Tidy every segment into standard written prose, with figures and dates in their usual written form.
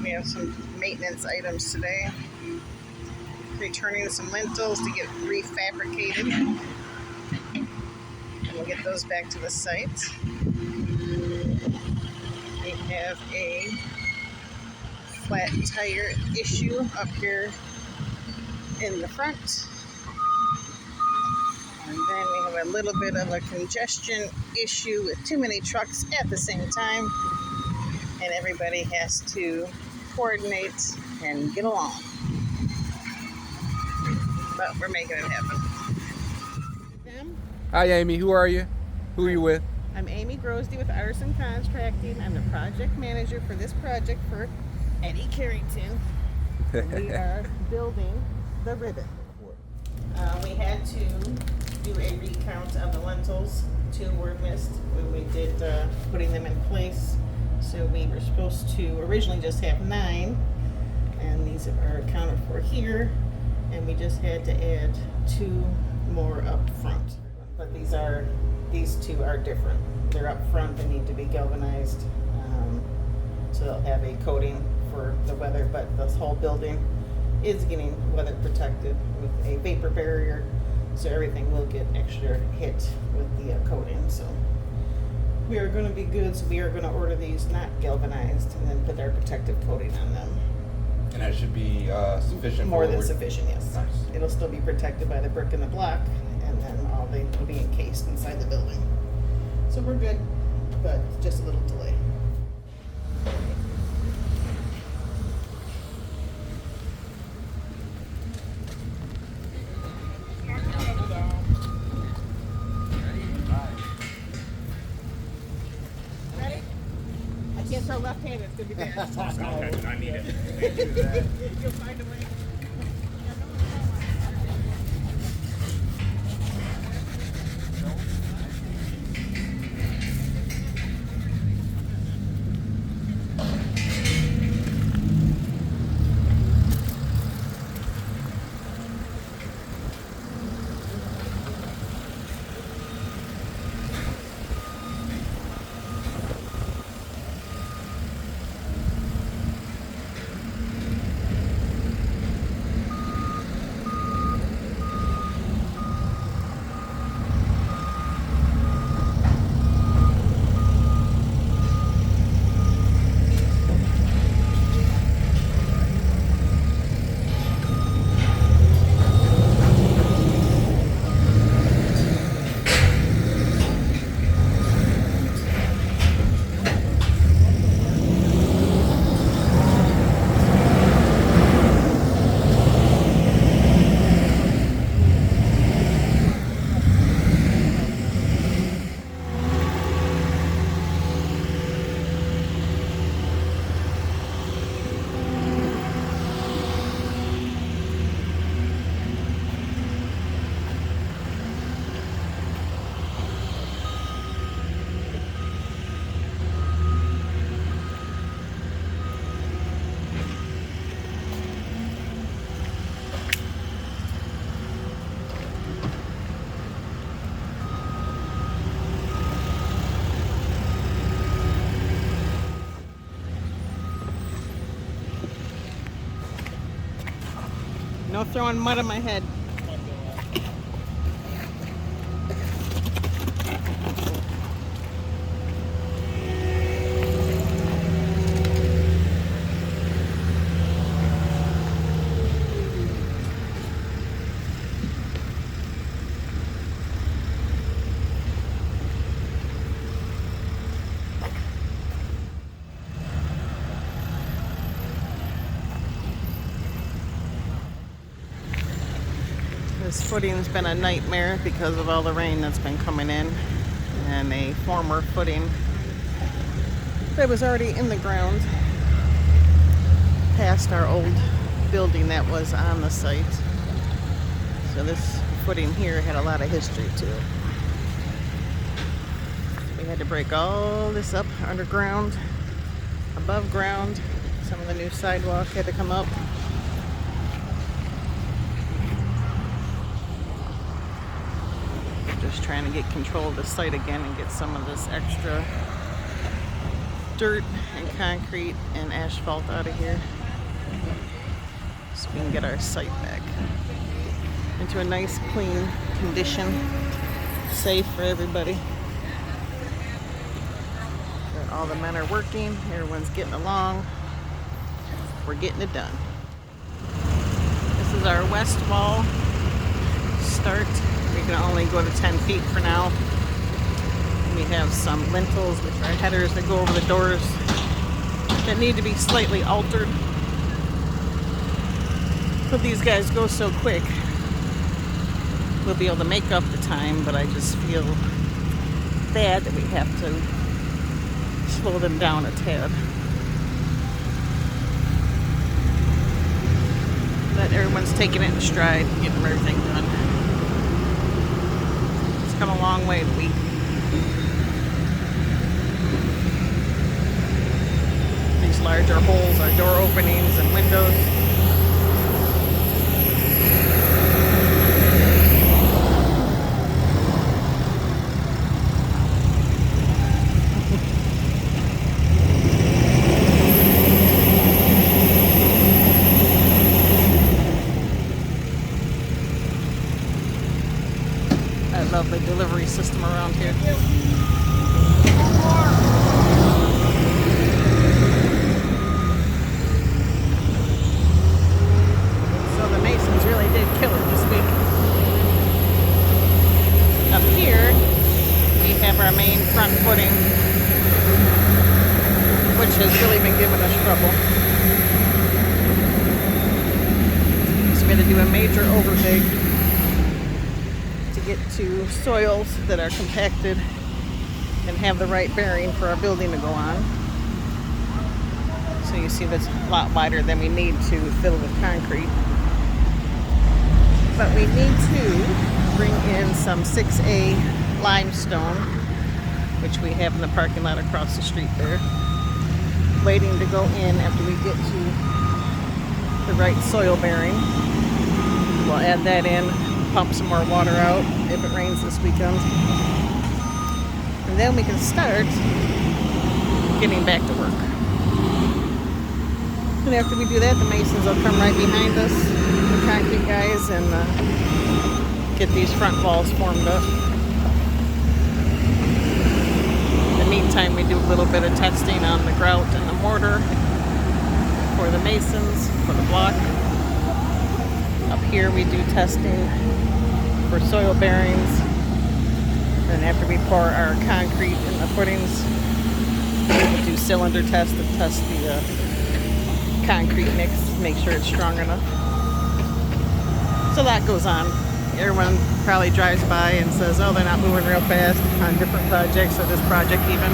We have some maintenance items today. Returning some lintels to get refabricated. And we'll get those back to the site. We have a flat tire issue up here in the front. And then we have a little bit of a congestion issue with too many trucks at the same time. And everybody has to coordinate and get along. But we're making it happen. Hi Amy, who are you? Who are you with? I'm Amy Grosdy with Artisan Contracting. I'm the project manager for this project for Eddie Carrington. We are building the ribbon. We had to do a recount of the lintels. 2 were missed when we did putting them in place. So we were supposed to originally just have 9, and these are accounted for here, and we just had to add 2 more up front. But these 2 are different. They're up front, they need to be galvanized, so they'll have a coating for the weather, but this whole building is getting weather protected with a vapor barrier, so everything will get extra hit with the coating. So we are going to be good, so we are going to order these not galvanized and then put our protective coating on them. And that should be sufficient. More than sufficient, yes. Nice. It'll still be protected by the brick and the block, and then all they will be encased inside the building. So we're good, but just a little delay. Can't throw left-handed, it's gonna be bad. Okay, I need it. You'll find a way. No throwing mud on my head. This footing's been a nightmare because of all the rain that's been coming in, and a former footing that was already in the ground past our old building that was on the site. So this footing here had a lot of history to it. We had to break all this up underground, above ground. Some of the new sidewalk had to come up. Just trying to get control of the site again and get some of this extra dirt and concrete and asphalt out of here so we can get our site back into a nice clean condition, safe for everybody. All the men are working, everyone's getting along, we're getting it done. This is our west wall start. We can only go to 10 feet for now. We have some lintels, which are headers that go over the doors that need to be slightly altered. But these guys go so quick, we'll be able to make up the time, but I just feel bad that we have to slow them down a tad. But everyone's taking it in stride, getting everything done. It's come a long way in a week. These larger holes are door openings and windows. I love the delivery system around here. So the Masons really did kill it this week. Up here, we have our main front footing, which has really been giving us trouble. So we had to do a major overdig to get to soils that are compacted and have the right bearing for our building to go on. So you see that's a lot wider than we need to fill with concrete. But we need to bring in some 6A limestone, which we have in the parking lot across the street there, waiting to go in after we get to the right soil bearing. We'll add that in, pump some more water out if it rains this weekend. And then we can start getting back to work. And after we do that, the masons will come right behind us, the concrete guys, and get these front walls formed up. In the meantime, we do a little bit of testing on the grout and the mortar for the masons, for the block. Up here we do testing for soil bearings. And after we pour our concrete in the footings, we'll do cylinder tests and test the concrete mix, make sure it's strong enough. So that goes on. Everyone probably drives by and says, oh, they're not moving real fast on different projects, or this project even.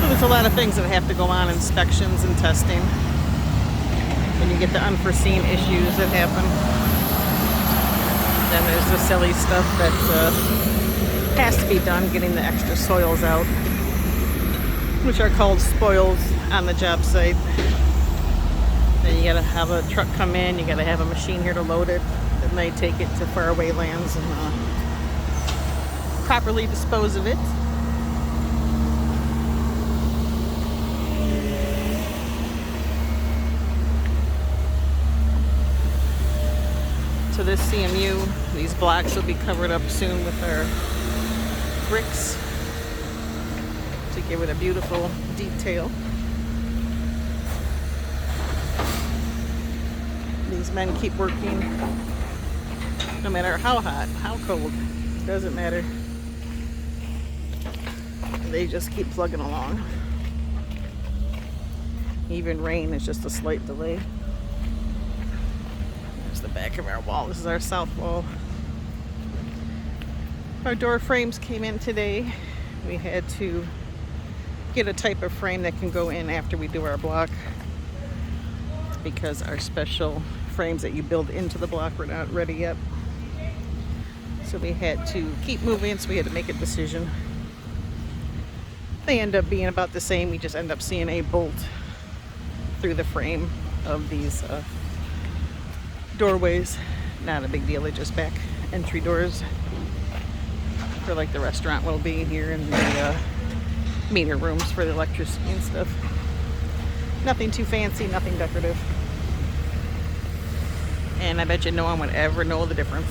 So there's a lot of things that have to go on, inspections and testing. And you get the unforeseen issues that happen. Then there's the silly stuff that has to be done, getting the extra soils out, which are called spoils on the job site. Then you gotta have a truck come in, you gotta have a machine here to load it, then they take it to faraway lands and properly dispose of it. So this CMU, these blocks will be covered up soon with our bricks to give it a beautiful detail. These men keep working no matter how hot, how cold, doesn't matter. They just keep plugging along. Even rain is just a slight delay. The back of our wall. This is our south wall. Our door frames came in today. We had to get a type of frame that can go in after we do our block, because our special frames that you build into the block were not ready yet. So we had to keep moving, so we had to make a decision. They end up being about the same. We just end up seeing a bolt through the frame of these doorways. Not a big deal, they're just back entry doors for like the restaurant will be here in the meter rooms for the electricity and stuff. Nothing too fancy, nothing decorative. And I bet you no one would ever know the difference.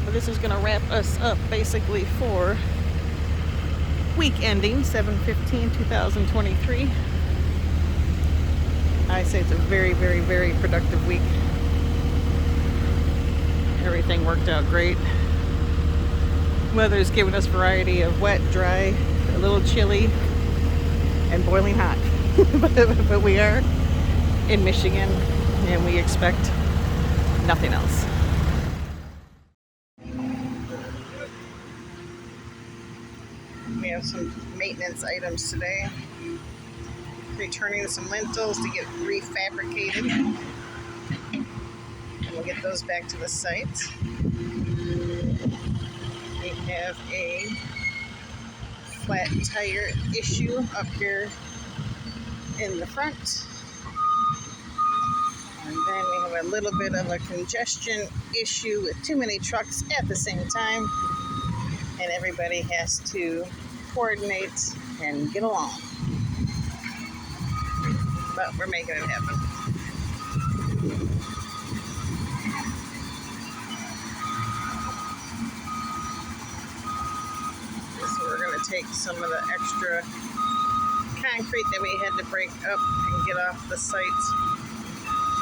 But this is gonna wrap us up basically for week ending 7/15/2023. I say it's a very, very, very productive week. Everything worked out great. Weather's given us variety of wet, dry, a little chilly, and boiling hot. But we are in Michigan, and we expect nothing else. We have some maintenance items today. Returning some lintels to get refabricated. And we'll get those back to the site. We have a flat tire issue up here in the front. And then we have a little bit of a congestion issue with too many trucks at the same time. And everybody has to coordinate and get along. But we're making it happen. So we're going to take some of the extra concrete that we had to break up and get off the site.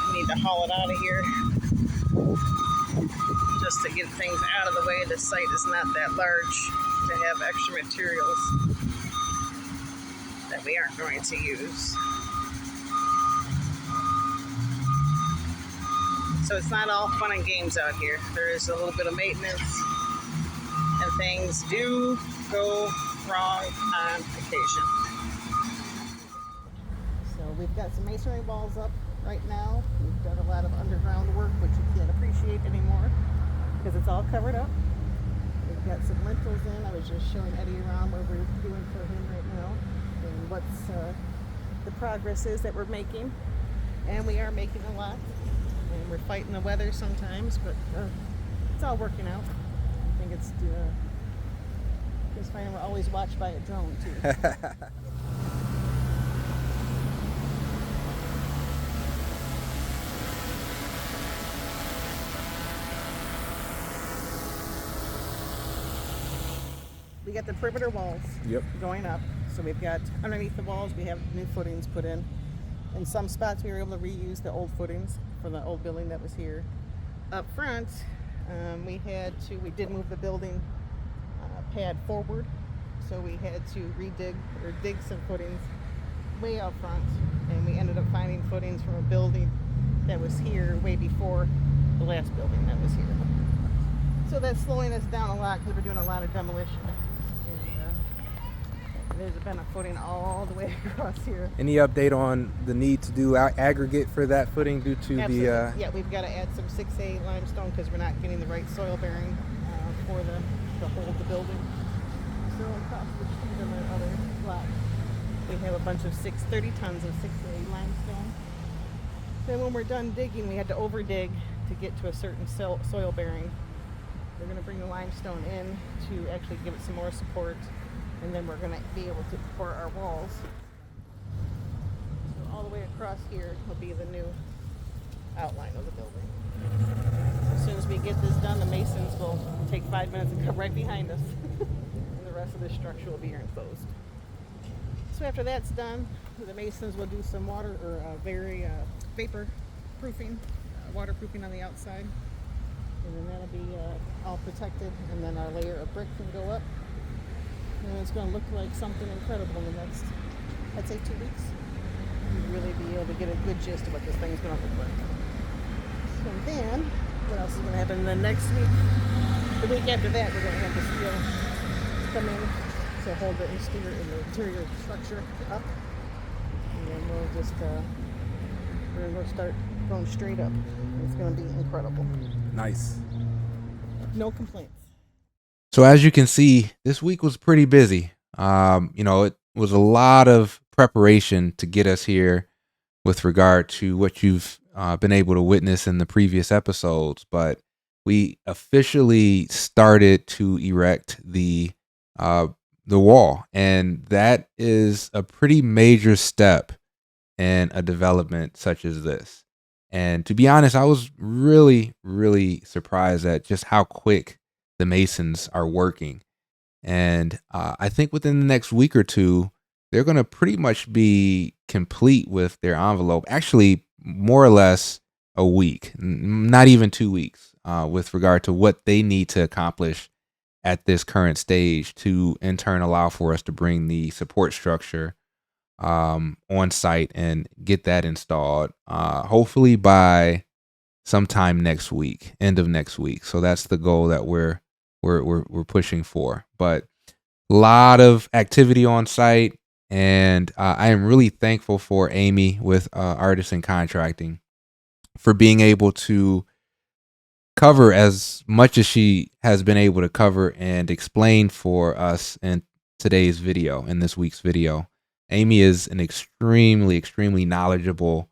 We need to haul it out of here just to get things out of the way. The site is not that large to have extra materials that we aren't going to use. So it's not all fun and games out here. There is a little bit of maintenance, and things do go wrong on occasion. So we've got some masonry walls up right now. We've done a lot of underground work, which you can't appreciate anymore because it's all covered up. We've got some lintels in. I was just showing Eddie around what we're doing for him right now and what's the progress is that we're making. And we are making a lot. And we're fighting the weather sometimes, but it's all working out. I think it's just fine. We're always watched by a drone too. We got the perimeter walls going up. So we've got underneath the walls, we have new footings put in. In some spots, we were able to reuse the old footings from the old building that was here. Up front, we did move the building pad forward. So we had to dig some footings way out front. And we ended up finding footings from a building that was here way before the last building that was here. So that's slowing us down a lot because we're doing a lot of demolition. There's been a footing all the way across here. Any update on the need to do aggregate for that footing due to Absolutely. the... Yeah, we've got to add some 6A limestone because we're not getting the right soil bearing for to hold the building. So across the street on the other lot, we have a bunch of 30 tons of 6A limestone. Then when we're done digging, we had to over dig to get to a certain soil bearing. We're going to bring the limestone in to actually give it some more support. And then we're going to be able to pour our walls. So all the way across here will be the new outline of the building. As soon as we get this done, the masons will take 5 minutes and come right behind us. And the rest of the structure will be enclosed. So after that's done, the masons will do some vapor proofing, waterproofing on the outside. And then that'll be all protected. And then our layer of brick can go up. And it's going to look like something incredible in the next, I'd say 2 weeks. You'll really be able to get a good gist of what this thing's going to look like. So then, what else is going to happen in the next week? The week after that, we're going to have the steel come in to hold the interior structure up. And then we're going to start going straight up. It's going to be incredible. Nice. No complaints. So as you can see, this week was pretty busy. It was a lot of preparation to get us here with regard to what you've been able to witness in the previous episodes. But we officially started to erect the the wall. And that is a pretty major step in a development such as this. And to be honest, I was really, really surprised at just how quick the masons are working. And I think within the next week or two, they're going to pretty much be complete with their envelope. Actually, more or less a week, not even 2 weeks, with regard to what they need to accomplish at this current stage to in turn allow for us to bring the support structure on site and get that installed. Hopefully by sometime next week, end of next week. So that's the goal that we're pushing for. But a lot of activity on site, and I am really thankful for Amy with Artisan Contracting for being able to cover as much as she has been able to cover and explain for us in today's video, in this week's video. Amy is an extremely, extremely knowledgeable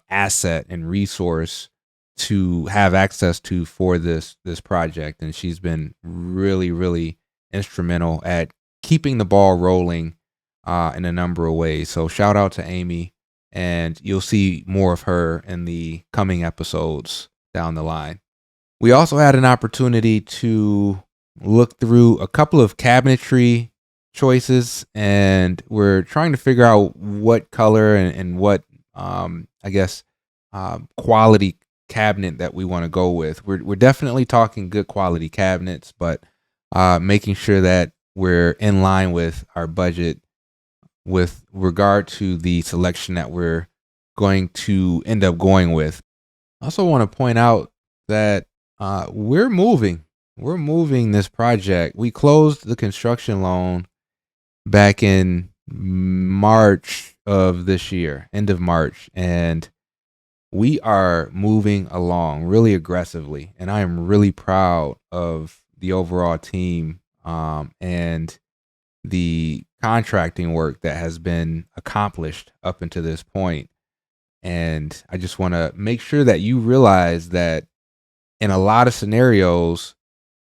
asset and resource to have access to for this project, and she's been really, really instrumental at keeping the ball rolling in a number of ways. So shout out to Amy, and you'll see more of her in the coming episodes down the line. We also had an opportunity to look through a couple of cabinetry choices, and we're trying to figure out what color and what quality cabinet that we want to go with. We're definitely talking good quality cabinets, but making sure that we're in line with our budget with regard to the selection that we're going to end up going with. I also want to point out that we're moving this project. We closed the construction loan back in March of this year, end of March, and we are moving along really aggressively, and I am really proud of the overall team and the contracting work that has been accomplished up until this point. And I just want to make sure that you realize that in a lot of scenarios,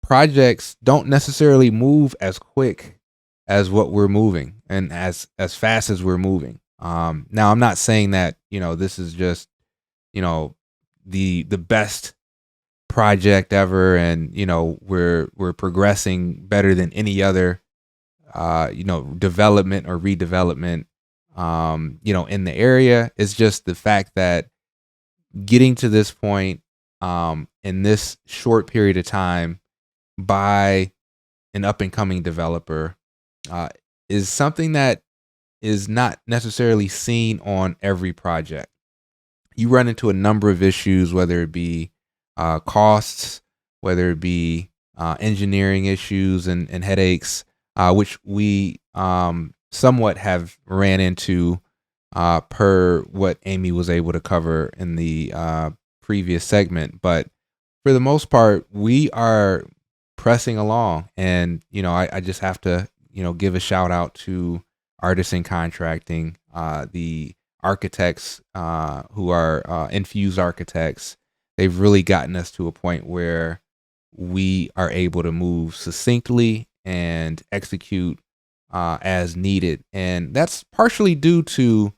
projects don't necessarily move as quick as what we're moving and as fast as we're moving. Now, I'm not saying that, this is just, the best project ever, and we're progressing better than any other development or redevelopment in the area. It's just the fact that getting to this point in this short period of time by an up and coming developer is something that is not necessarily seen on every project. You run into a number of issues, whether it be costs, whether it be engineering issues and headaches, which we somewhat have ran into per what Amy was able to cover in the previous segment. But for the most part, we are pressing along, and I just have to give a shout out to Artisan Contracting, the architects who are infused architects. They've really gotten us to a point where we are able to move succinctly and execute as needed, and that's partially due to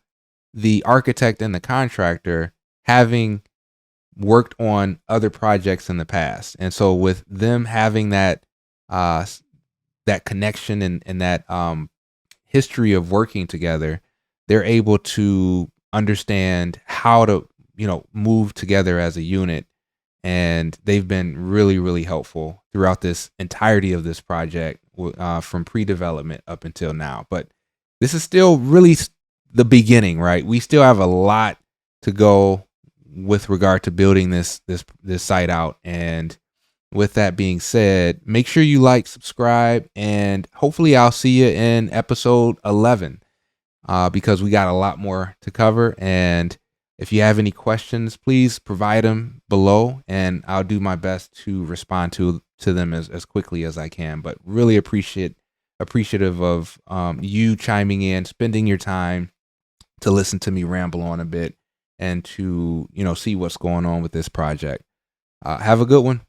the architect and the contractor having worked on other projects in the past. And so with them having that connection and that history of working together, they're able to understand how to move together as a unit. And they've been really, really helpful throughout this entirety of this project, from pre-development up until now. But this is still really the beginning, right? We still have a lot to go with regard to building this site out. And with that being said, make sure you like, subscribe, and hopefully I'll see you in episode 11 because we got a lot more to cover. And if you have any questions, please provide them below, and I'll do my best to respond to them as quickly as I can. But really appreciative of you chiming in, spending your time to listen to me ramble on a bit and to see what's going on with this project. Have a good one.